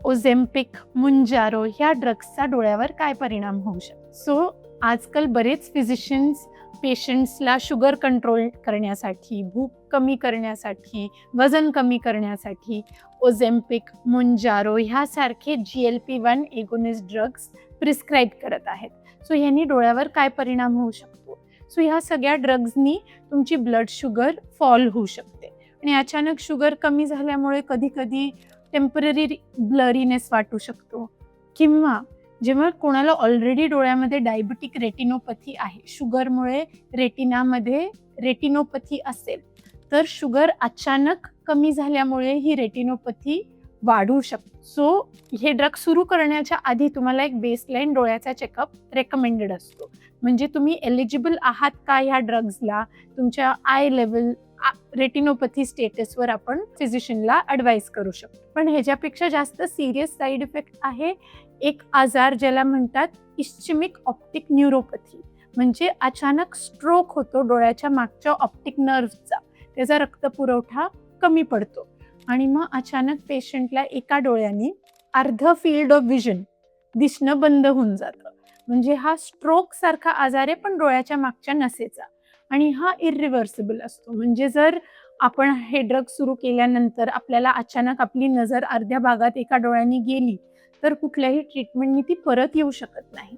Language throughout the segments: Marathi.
ओझेम्पिक, मुंजारो ह्या ड्रग्सचा डोळ्यावर काय परिणाम होऊ शकतो. सो आजकाल बरेच फिजिशियन्स पेशंट्सला शुगर कंट्रोल करण्यासाठी, भूक कमी करण्यासाठी, वजन कमी करण्यासाठी ओझेम्पिक, मुंजारो ह्यासारखे GLP-1 एगोनिस्ट ड्रग्स प्रिस्क्राईब करत आहेत. सो ह्यांनी डोळ्यावर काय परिणाम होऊ शकतो. सो ह्या सगळ्या ड्रग्सनी तुमची ब्लड शुगर फॉल होऊ शकते आणि अचानक शुगर कमी झाल्यामुळे कधी कधी टेम्पररी ब्लरीनेस वाटू शकतो, किंवा जेव्हा कोणाला ऑलरेडी डोळ्यामध्ये डायबिटिक रेटिनोपॅथी आहे, शुगरमुळे रेटिनामध्ये रेटिनोपॅथी असेल, तर शुगर अचानक कमी झाल्यामुळे ही रेटिनोपॅथी वाढू शकते. सो हे ड्रग सुरू करण्याच्या आधी तुम्हाला एक बेसलाईन डोळ्याचा चेकअप रेकमेंडेड असतो. म्हणजे तुम्ही एलिजिबल आहात का ह्या ड्रग्सला, तुमच्या आय लेवल, रेटिनोपॅथी स्टेटसवर आपण फिजिशियनला ॲडवाईस करू शकतो. पण ह्याच्यापेक्षा जास्त सिरियस साईड इफेक्ट आहे एक आजार ज्याला म्हणतात इस्चेमिक ऑप्टिक न्यूरोपॅथी. म्हणजे अचानक स्ट्रोक होतो डोळ्याच्या मागच्या ऑप्टिक नर्व्हचा, त्याचा रक्तपुरवठा कमी पडतो आणि मग अचानक पेशंटला एका डोळ्याने अर्ध फील्ड ऑफ विजन दिसणं बंद होऊन जातं. म्हणजे हा स्ट्रोक सारखा आजार आहे पण डोळ्याच्या मागच्या नसेचा, आणि हा इरिव्हर्सिबल असतो. म्हणजे जर आपण हे ड्रग सुरू केल्यानंतर आपल्याला अचानक आपली नजर अर्ध्या भागात एका डोळ्याने गेली तर कुठल्याही ट्रीटमेंटनी ती परत येऊ शकत नाही.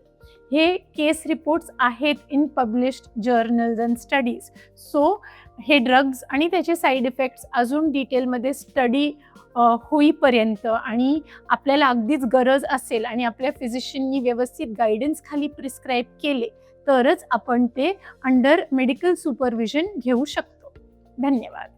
हे केस रिपोर्ट्स आहेत in published journals and studies. So हे ड्रग्स आणि त्याचे साईड इफेक्ट्स अजून डिटेलमध्ये स्टडी होईपर्यंत आणि आपल्याला अगदीच गरज असेल आणि आपल्या फिजिशियननी व्यवस्थित गायडन्स खाली प्रिस्क्राईब केले तरच आपण ते अंडर मेडिकल सुपरविजन घेऊ शकतो. धन्यवाद.